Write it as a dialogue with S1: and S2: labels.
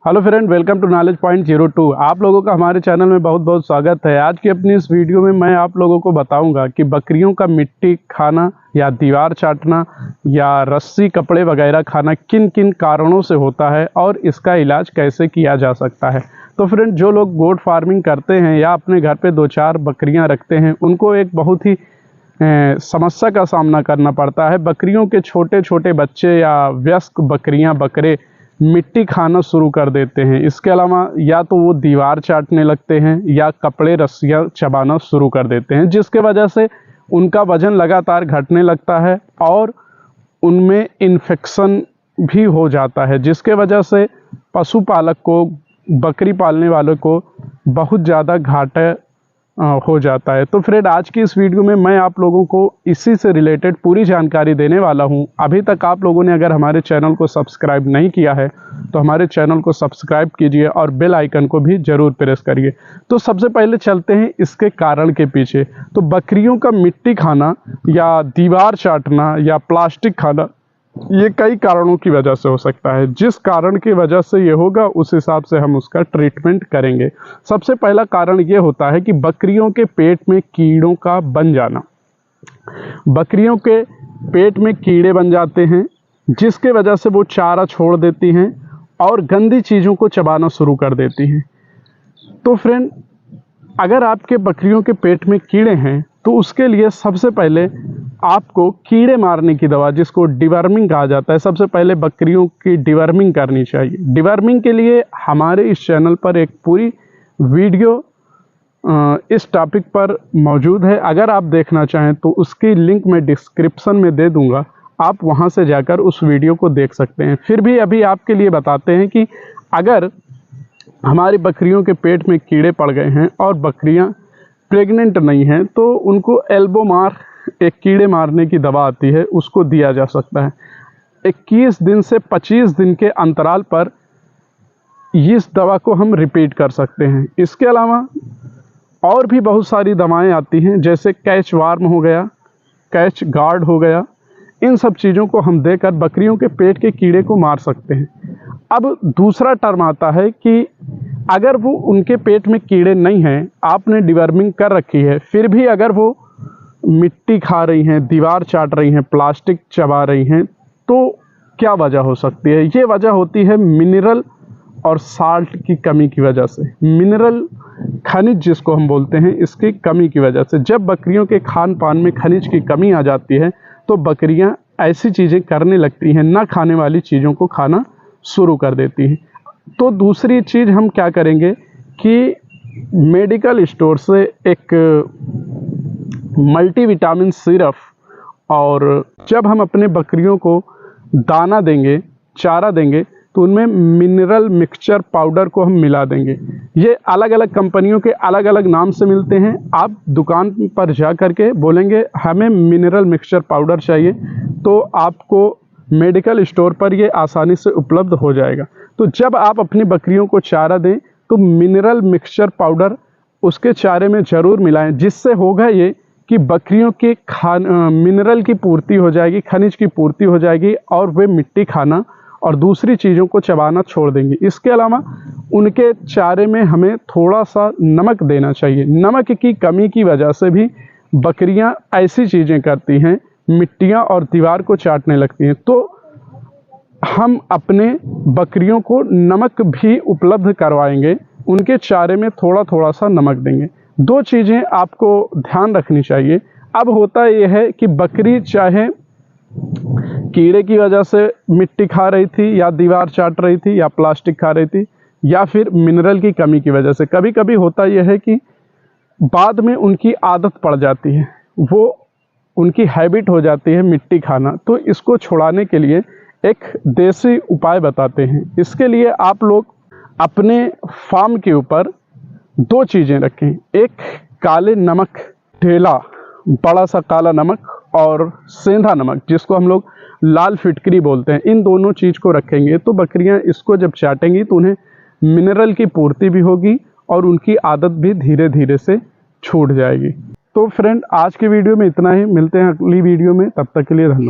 S1: Hello friend, welcome to knowledge point 02। आप लोगों का हमारे चैनल में बहुत बहुत स्वागत है। आज की अपनी इस वीडियो में मैं आप लोगों को बताऊंगा कि बकरियों का मिट्टी खाना या दीवार चाटना या रस्सी कपड़े वगैरह खाना किन किन कारणों से होता है और इसका इलाज कैसे किया जा सकता है। तो फ्रेंड, जो लोग गोट फार्मिंग करते हैं या अपने घर पे 2-4 बकरियाँ रखते हैं, उनको एक बहुत ही समस्या का सामना करना पड़ता है। बकरियों के छोटे छोटे बच्चे या वयस्क बकरियां बकरे मिट्टी खाना शुरू कर देते हैं। इसके अलावा या तो वो दीवार चाटने लगते हैं या कपड़े रस्सियां चबाना शुरू कर देते हैं, जिसके वजह से उनका वजन लगातार घटने लगता है और उनमें इन्फेक्शन भी हो जाता है, जिसके वजह से पशुपालक को, बकरी पालने वालों को बहुत ज़्यादा घाटा हो जाता है। तो फ्रेंड, आज की इस वीडियो में मैं आप लोगों को इसी से रिलेटेड पूरी जानकारी देने वाला हूं। अभी तक आप लोगों ने अगर हमारे चैनल को सब्सक्राइब नहीं किया है तो हमारे चैनल को सब्सक्राइब कीजिए और बेल आइकन को भी ज़रूर प्रेस करिए। तो सबसे पहले चलते हैं इसके कारण के पीछे। तो बकरियों का मिट्टी खाना या दीवार चाटना या प्लास्टिक खाना, ये कई कारणों की वजह से हो सकता है। जिस कारण की वजह से ये होगा उस हिसाब से हम उसका ट्रीटमेंट करेंगे। सबसे पहला कारण ये होता है कि बकरियों के पेट में कीड़ों का बन जाना। बकरियों के पेट में कीड़े बन जाते हैं, जिसके वजह से वो चारा छोड़ देती हैं और गंदी चीज़ों को चबाना शुरू कर देती हैं। तो फ्रेंड, अगर आपके बकरियों के पेट में कीड़े हैं तो उसके लिए सबसे पहले आपको कीड़े मारने की दवा, जिसको डिवर्मिंग कहा जाता है, सबसे पहले बकरियों की डिवर्मिंग करनी चाहिए। डिवर्मिंग के लिए हमारे इस चैनल पर एक पूरी वीडियो इस टॉपिक पर मौजूद है। अगर आप देखना चाहें तो उसकी लिंक मैं डिस्क्रिप्शन में दे दूंगा, आप वहां से जाकर उस वीडियो को देख सकते हैं। फिर भी अभी आपके लिए बताते हैं कि अगर हमारी बकरियों के पेट में कीड़े पड़ गए हैं और बकरियां प्रेग्नेंट नहीं हैं तो उनको एल्बोमार, एक कीड़े मारने की दवा आती है, उसको दिया जा सकता है। 21 दिन से 25 दिन के अंतराल पर इस दवा को हम रिपीट कर सकते हैं। इसके अलावा और भी बहुत सारी दवाएं आती हैं, जैसे कैच वार्म हो गया, कैच गार्ड हो गया। इन सब चीज़ों को हम देकर बकरियों के पेट के कीड़े को मार सकते हैं। अब दूसरा टर्म आता है कि अगर वो उनके पेट में कीड़े नहीं हैं, आपने डिवर्मिंग कर रखी है, फिर भी अगर वो मिट्टी खा रही हैं, दीवार चाट रही हैं, प्लास्टिक चबा रही हैं, तो क्या वजह हो सकती है? ये वजह होती है मिनरल और साल्ट की कमी की वजह से। मिनरल, खनिज जिसको हम बोलते हैं, इसकी कमी की वजह से। जब बकरियों के खान पान में खनिज की कमी आ जाती है तो बकरियां ऐसी चीज़ें करने लगती हैं, ना खाने वाली चीज़ों को खाना शुरू कर देती हैं। तो दूसरी चीज़ हम क्या करेंगे कि मेडिकल स्टोर से एक मल्टीविटामिन सिरप, और जब हम अपने बकरियों को दाना देंगे, चारा देंगे, तो उनमें मिनरल मिक्सचर पाउडर को हम मिला देंगे। ये अलग अलग कंपनियों के अलग अलग नाम से मिलते हैं। आप दुकान पर जा कर के बोलेंगे हमें मिनरल मिक्सचर पाउडर चाहिए, तो आपको मेडिकल स्टोर पर ये आसानी से उपलब्ध हो जाएगा। तो जब आप अपनी बकरियों को चारा दें तो मिनरल मिक्सचर पाउडर उसके चारे में ज़रूर मिलाएं, जिससे होगा ये कि बकरियों के मिनरल की पूर्ति हो जाएगी, खनिज की पूर्ति हो जाएगी और वे मिट्टी खाना और दूसरी चीज़ों को चबाना छोड़ देंगे। इसके अलावा उनके चारे में हमें थोड़ा सा नमक देना चाहिए। नमक की कमी की वजह से भी बकरियां ऐसी चीज़ें करती हैं, मिट्टियां और दीवार को चाटने लगती हैं। तो हम अपने बकरियों को नमक भी उपलब्ध करवाएंगे, उनके चारे में थोड़ा थोड़ा सा नमक देंगे। 2 चीज़ें आपको ध्यान रखनी चाहिए। अब होता यह है कि बकरी चाहे कीड़े की वजह से मिट्टी खा रही थी या दीवार चाट रही थी या प्लास्टिक खा रही थी या फिर मिनरल की कमी की वजह से, कभी कभी होता यह है कि बाद में उनकी आदत पड़ जाती है, वो उनकी हैबिट हो जाती है मिट्टी खाना। तो इसको छुड़ाने के लिए एक देसी उपाय बताते हैं। इसके लिए आप लोग अपने फार्म के ऊपर 2 चीज़ें रखें। एक काले नमक ढेला, बड़ा सा काला नमक, और सेंधा नमक, जिसको हम लोग लाल फिटकरी बोलते हैं। इन दोनों चीज़ को रखेंगे तो बकरियां इसको जब चाटेंगी तो उन्हें मिनरल की पूर्ति भी होगी और उनकी आदत भी धीरे धीरे से छूट जाएगी। तो फ्रेंड, आज की वीडियो में इतना ही। मिलते हैं अगली वीडियो में, तब तक के लिए धन्यवाद।